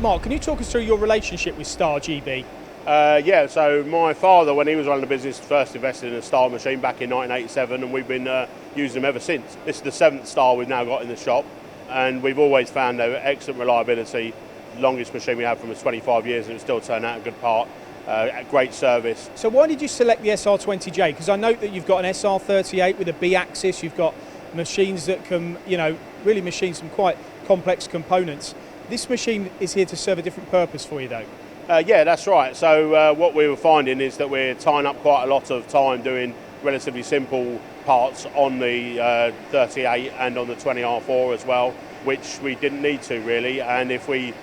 Mark, can you talk us through your relationship with Star GB? Yeah, so my father, when he was running the business, first invested in a Star machine back in 1987, and we've been using them ever since. This is the 7th Star we've now got in the shop, and we've always found excellent reliability. The longest machine we had from was 25 years, and it still turned out a good part. Great service. So why did you select the SR20J? Because I note that you've got an SR38 with a B-axis, you've got machines that can, really machine some quite complex components. This machine is here to serve a different purpose for you though. Yeah, that's right. So what we were finding is that we're tying up quite a lot of time doing relatively simple parts on the 38 and on the 20R4 as well, which we didn't need to really, and if we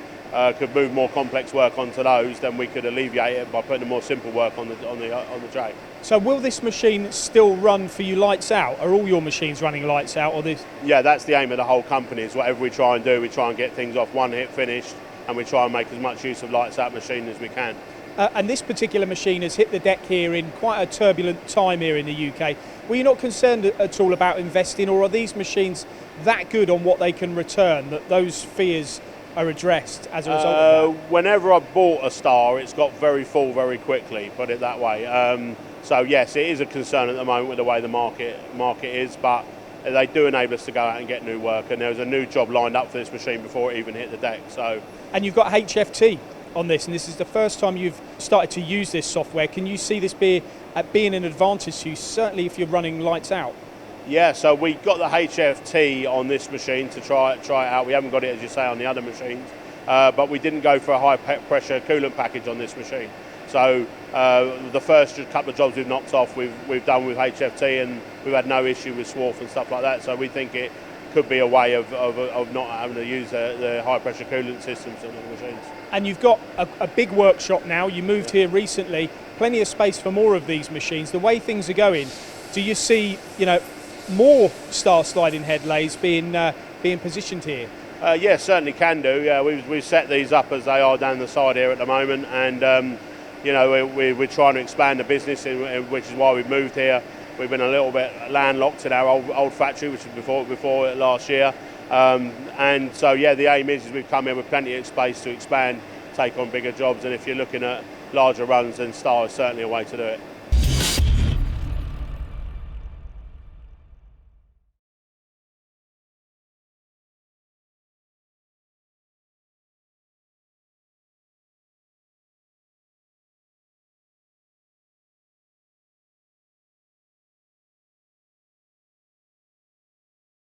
could move more complex work onto those, then we could alleviate it by putting the more simple work on the J. So will this machine still run for you lights out? Are all your machines running lights out, or this? Yeah, that's the aim of the whole company. Is whatever we try and do, we try and get things off one hit finished, and we try and make as much use of lights out machine as we can. And this particular machine has hit the deck here in quite a turbulent time here in the UK. Were you not concerned at all about investing, or are these machines that good on what they can return that those fears are addressed as a result of that? Whenever I've bought a Star, it's got very full very quickly, put it that way. So yes, it is a concern at the moment with the way the market is, but they do enable us to go out and get new work, and there's a new job lined up for this machine before it even hit the deck. So, and you've got HFT on this, and this is the first time you've started to use this software. Can you see this being an advantage to you, certainly if you're running lights out? Yeah, so we got the HFT on this machine to try it out. We haven't got it, as you say, on the other machines, but we didn't go for a high pressure coolant package on this machine. So the first couple of jobs we've knocked off, we've done with HFT, and we've had no issue with swarf and stuff like that. So we think it could be a way of not having to use the high pressure coolant systems on the machines. And you've got a big workshop now. You moved here recently. Plenty of space for more of these machines. The way things are going, do you see, more Star sliding head lathes being positioned here? Yeah, certainly can do. Yeah, we've set these up as they are down the side here at the moment, and we're trying to expand the business, which is why we've moved here. We've been a little bit landlocked in our old factory, which was before last year, and so yeah, the aim is we've come here with plenty of space to expand, take on bigger jobs, and if you're looking at larger runs, then Star is certainly a way to do it.